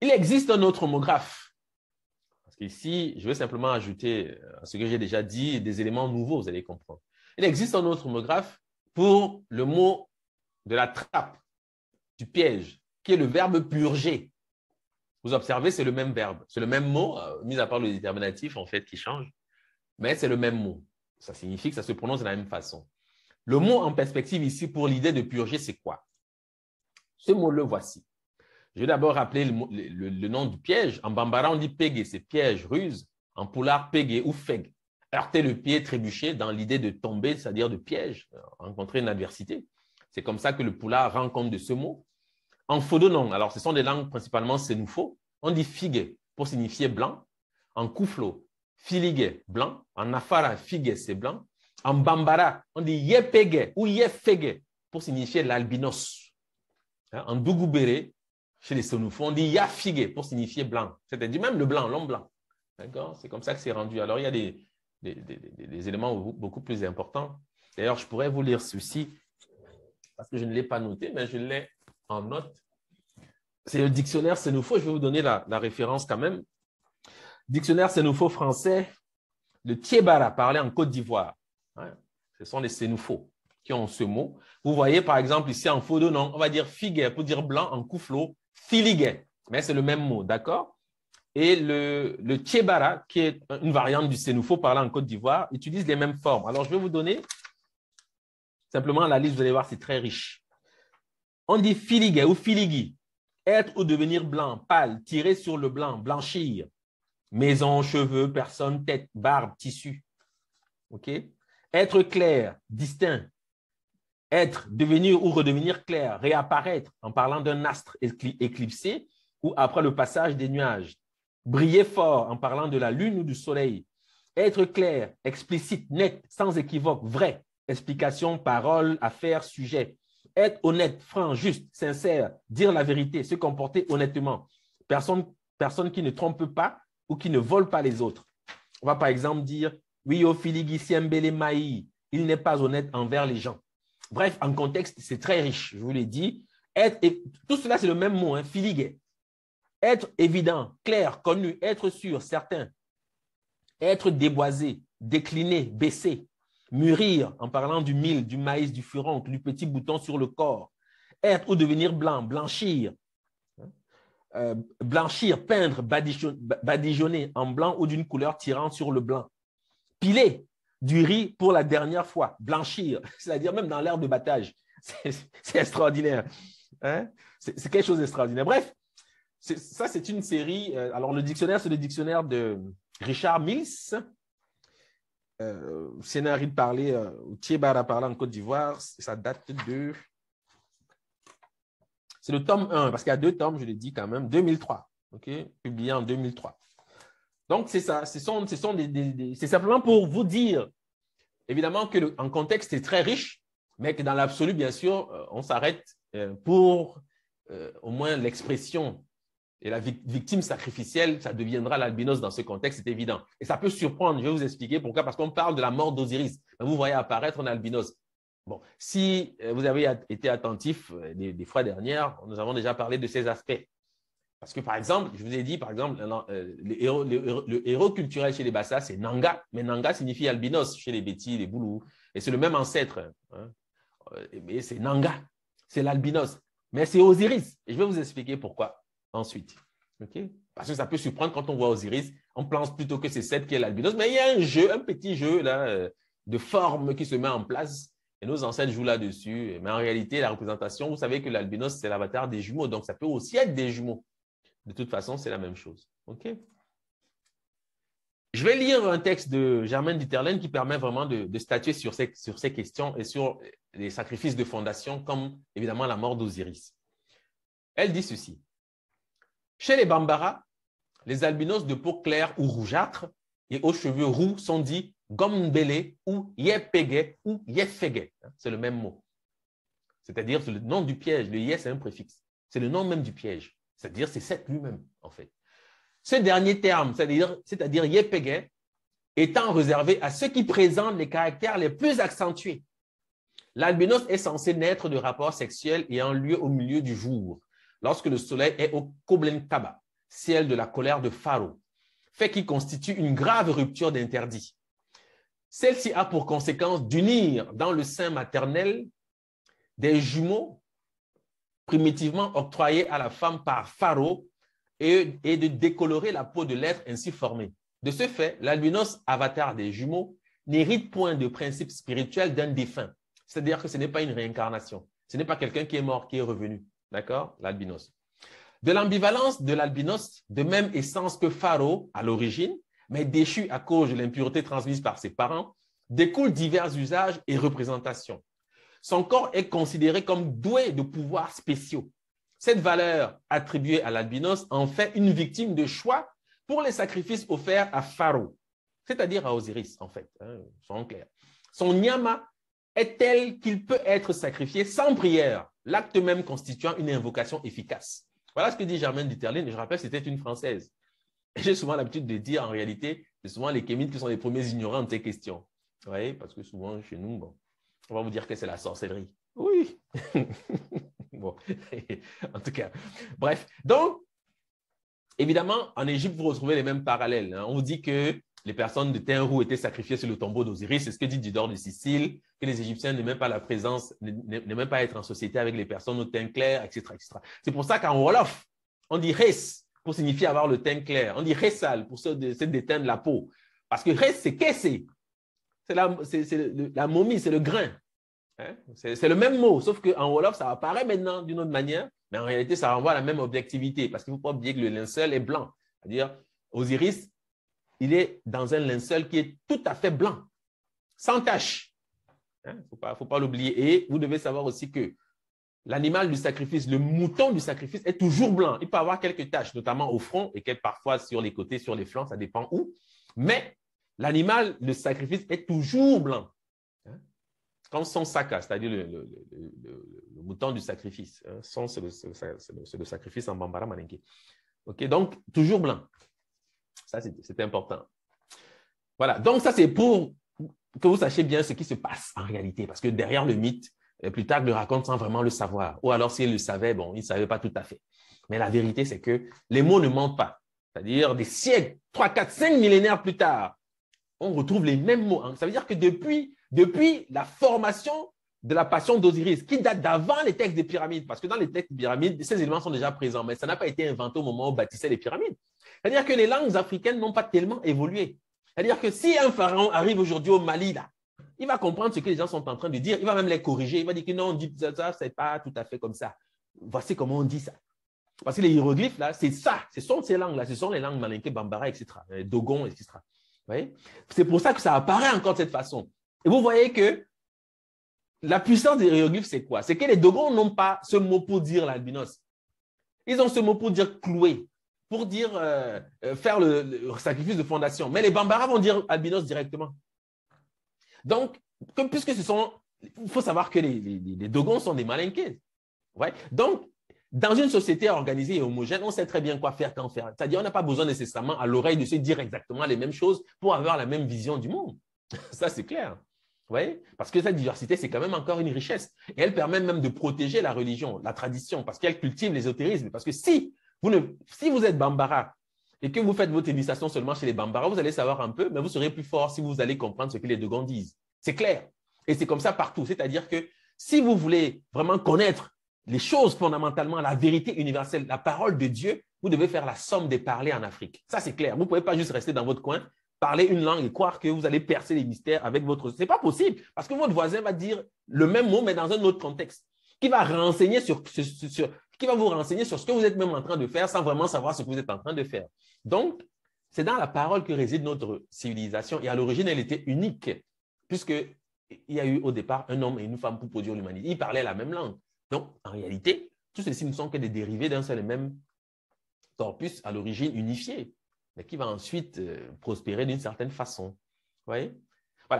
Il existe un autre homographe. Parce qu'ici, je vais simplement ajouter à ce que j'ai déjà dit des éléments nouveaux, vous allez comprendre. Il existe un autre homographe pour le mot de la trappe, du piège, qui est le verbe purger. Vous observez, c'est le même verbe. C'est le même mot, mis à part le déterminatif, en fait, qui change. Mais c'est le même mot. Ça signifie que ça se prononce de la même façon. Le mot en perspective ici pour l'idée de purger, c'est quoi? Ce mot, le voici. Je vais d'abord rappeler le nom du piège. En bambara, on dit pégué, c'est piège, ruse. En poulard, pégué ou feg. Heurter le pied, trébucher dans l'idée de tomber, c'est-à-dire de piège, rencontrer une adversité. C'est comme ça que le poulard rend compte de ce mot. En fodonon, alors ce sont des langues principalement sénoufo. On dit figue pour signifier blanc. En kouflo, filige, blanc. En afara, figue, c'est blanc. En bambara, on dit yepege ou yefege pour signifier l'albinos. En dougoubéré, chez les sénoufos, on dit yafigue pour signifier blanc. C'est-à-dire même le blanc, l'homme blanc. D'accord? C'est comme ça que c'est rendu. Alors, il y a des éléments beaucoup plus importants. D'ailleurs, je pourrais vous lire ceci parce que je ne l'ai pas noté, mais je l'ai en note. C'est le dictionnaire sénoufo. Je vais vous donner la référence quand même. Dictionnaire sénoufo français, le Thiébara, parlé en Côte d'Ivoire. Ce sont les sénoufos qui ont ce mot. Vous voyez, par exemple, ici en fodonon, on va dire figue pour dire blanc, en kouflo, filige. Mais c'est le même mot, d'accord? Et le Thiébara, qui est une variante du sénoufo parlé en Côte d'Ivoire, utilise les mêmes formes. Alors, je vais vous donner simplement la liste, vous allez voir, c'est très riche. On dit filige ou filigi, être ou devenir blanc, pâle, tirer sur le blanc, blanchir. Maison, cheveux, personne, tête, barbe, tissu. OK? Être clair, distinct. Être, devenir ou redevenir clair, réapparaître en parlant d'un astre éclipsé ou après le passage des nuages. Briller fort en parlant de la lune ou du soleil. Être clair, explicite, net, sans équivoque, vrai. Explication, parole, affaire, sujet. Être honnête, franc, juste, sincère, dire la vérité, se comporter honnêtement. Personne qui ne trompe pas ou qui ne vole pas les autres. On va par exemple dire « Oui, au filigi siembele maï », il n'est pas honnête envers les gens. Bref, en contexte, c'est très riche, je vous l'ai dit. Tout cela, c'est le même mot, hein, filige. Être évident, clair, connu, être sûr, certain. Être déboisé, décliné, baissé. Mûrir, en parlant du mil, du maïs, du furoncle, du petit bouton sur le corps. Être ou devenir blanc, blanchir. Blanchir, peindre, badigeonner en blanc ou d'une couleur tirant sur le blanc. Piler, du riz pour la dernière fois. Blanchir, c'est-à-dire même dans l'air de battage. C'est extraordinaire. Hein? C'est quelque chose d'extraordinaire. Bref, ça, c'est une série. Alors, le dictionnaire, c'est le dictionnaire de Richard Mills. Scénario de parler, Thiébara parlé en Côte d'Ivoire. Ça date de... C'est le tome 1, parce qu'il y a 2 tomes, je l'ai dit quand même, 2003. Okay? Publié en 2003. Donc, c'est ça. C'est simplement pour vous dire, évidemment, qu'en contexte, c'est très riche, mais que dans l'absolu, bien sûr, on s'arrête pour au moins l'expression. Et la victime sacrificielle, ça deviendra l'albinos dans ce contexte, c'est évident. Et ça peut surprendre, je vais vous expliquer pourquoi. Parce qu'on parle de la mort d'Osiris. Vous voyez apparaître un albinos. Bon, si vous avez été attentif des fois dernières, nous avons déjà parlé de ces aspects. Parce que, par exemple, je vous ai dit, par exemple, le héros culturel chez les Bassa, c'est Nanga. Mais Nanga signifie albinos chez les Bétis, les Boulous. Et c'est le même ancêtre. Hein. Mais c'est Nanga. C'est l'albinos. Mais c'est Osiris. Et je vais vous expliquer pourquoi ensuite. Okay? Parce que ça peut surprendre quand on voit Osiris. On pense plutôt que c'est Seth qui est l'albinos. Mais il y a un jeu, un petit jeu là, de forme qui se met en place. Et nos ancêtres jouent là-dessus. Mais en réalité, la représentation, vous savez que l'albinos, c'est l'avatar des jumeaux. Donc, ça peut aussi être des jumeaux. De toute façon, c'est la même chose. OK? Je vais lire un texte de Germaine Dieterlen qui permet vraiment de statuer sur ces questions et sur les sacrifices de fondation, comme évidemment la mort d'Osiris. Elle dit ceci. Chez les Bambara, les albinos de peau claire ou rougeâtre et aux cheveux roux sont dits gombele ou yepege ou yefege. C'est le même mot. C'est-à-dire, c'est le nom du piège. Le yé, c'est un préfixe. C'est le nom même du piège. C'est-à-dire, c'est Seth lui-même, en fait. Ce dernier terme, c'est-à-dire yepege, étant réservé à ceux qui présentent les caractères les plus accentués. L'albinos est censé naître de rapports sexuels ayant lieu au milieu du jour, lorsque le soleil est au Koblenkaba, ciel de la colère de Pharaon, fait qui constitue une grave rupture d'interdit. Celle-ci a pour conséquence d'unir dans le sein maternel des jumeaux primitivement octroyés à la femme par Pharaon et de décolorer la peau de l'être ainsi formé. De ce fait, l'albinos avatar des jumeaux n'hérite point de principe spirituel d'un défunt. C'est-à-dire que ce n'est pas une réincarnation. Ce n'est pas quelqu'un qui est mort, qui est revenu. D'accord? L'albinos. De l'ambivalence de l'albinos, de même essence que Pharaon à l'origine, mais déchu à cause de l'impureté transmise par ses parents, découlent divers usages et représentations. Son corps est considéré comme doué de pouvoirs spéciaux. Cette valeur attribuée à l'albinos en fait une victime de choix pour les sacrifices offerts à Pharaon, c'est-à-dire à Osiris, en fait, soyons clairs. Son nyama est tel qu'il peut être sacrifié sans prière, l'acte même constituant une invocation efficace. Voilà ce que dit Germaine Dieterlen, et je rappelle, c'était une Française. J'ai souvent l'habitude de dire, en réalité, c'est souvent les kémites qui sont les premiers ignorants de ces questions. Vous voyez, parce que souvent, chez nous, bon, on va vous dire que c'est la sorcellerie. Oui. Bon, en tout cas, bref. Donc, évidemment, en Égypte, vous retrouvez les mêmes parallèles. On vous dit que les personnes de teint roux étaient sacrifiées sur le tombeau d'Osiris. C'est ce que dit Didor de Sicile, que les Égyptiens n'aimaient pas la présence, n'aimaient pas être en société avec les personnes au teint clair, etc., etc. C'est pour ça qu'en Wolof, on dit res pour signifier avoir le teint clair. On dit resal pour se déteindre la peau. Parce que res, c'est kessé. C'est la momie, c'est le grain. Hein? C'est le même mot, sauf qu'en Wolof, ça apparaît maintenant d'une autre manière, mais en réalité, ça renvoie à la même objectivité, parce qu'il ne faut pas oublier que le linceul est blanc. C'est-à-dire, Osiris, il est dans un linceul qui est tout à fait blanc, sans tache. Il ne faut pas l'oublier. Et vous devez savoir aussi que l'animal du sacrifice, le mouton du sacrifice est toujours blanc. Il peut avoir quelques taches, notamment au front et parfois sur les côtés, sur les flancs, ça dépend où. Mais l'animal de sacrifice est toujours blanc. Comme son saka, c'est-à-dire le mouton du sacrifice. Son, c'est le sacrifice en bambara malinké. OK, donc, toujours blanc. Ça, c'est important. Voilà, donc ça, c'est pour que vous sachiez bien ce qui se passe en réalité. Parce que derrière le mythe, Plutarque le raconte sans vraiment le savoir. Ou alors, s'il le savait, bon, il ne savait pas tout à fait. Mais la vérité, c'est que les mots ne mentent pas. C'est-à-dire, des siècles, 3, 4, 5 millénaires plus tard, on retrouve les mêmes mots. Ça veut dire que depuis la formation de la passion d'Osiris, qui date d'avant les textes des pyramides, parce que dans les textes des pyramides, ces éléments sont déjà présents, mais ça n'a pas été inventé au moment où on bâtissait les pyramides. C'est-à-dire que les langues africaines n'ont pas tellement évolué. C'est-à-dire que si un pharaon arrive aujourd'hui au Mali, là, il va comprendre ce que les gens sont en train de dire, il va même les corriger, il va dire que non, on dit ça, c'est pas tout à fait comme ça. Voici comment on dit ça. Parce que les hiéroglyphes, là, c'est ça, ce sont ces langues-là, ce sont les langues malinké, bambara, etc., dogon, etc. C'est pour ça que ça apparaît encore de cette façon. Et vous voyez que la puissance des hiéroglyphes, c'est quoi? C'est que les Dogons n'ont pas ce mot pour dire l'albinos. Ils ont ce mot pour dire clouer, pour dire faire le sacrifice de fondation. Mais les Bambara vont dire albinos directement. Donc, puisque ce sont... Il faut savoir que les Dogons sont des malinqués. Ouais? Donc, dans une société organisée et homogène, on sait très bien quoi faire, quand faire. C'est-à-dire, on n'a pas besoin nécessairement à l'oreille de se dire exactement les mêmes choses pour avoir la même vision du monde. Ça, c'est clair. Vous voyez? Parce que cette diversité, c'est quand même encore une richesse. Et elle permet même de protéger la religion, la tradition, parce qu'elle cultive l'ésotérisme. Parce que si vous êtes Bambara et que vous faites votre initiation seulement chez les Bambara, vous allez savoir un peu, mais vous serez plus fort si vous allez comprendre ce que les Dogons disent. C'est clair. Et c'est comme ça partout. C'est-à-dire que si vous voulez vraiment connaître les choses fondamentalement, la vérité universelle, la parole de Dieu, vous devez faire la somme des parlers en Afrique. Ça, c'est clair. Vous ne pouvez pas juste rester dans votre coin, parler une langue et croire que vous allez percer les mystères avec votre... Ce n'est pas possible, parce que votre voisin va dire le même mot, mais dans un autre contexte, qui va renseigner qui va vous renseigner sur ce que vous êtes même en train de faire sans vraiment savoir ce que vous êtes en train de faire. Donc, c'est dans la parole que réside notre civilisation. Et à l'origine, elle était unique, puisqu'il y a eu au départ un homme et une femme pour produire l'humanité. Ils parlaient la même langue. Donc, en réalité, tout ceci ne sont que des dérivés d'un seul et même corpus à l'origine unifié, mais qui va ensuite prospérer d'une certaine façon. Vous voyez?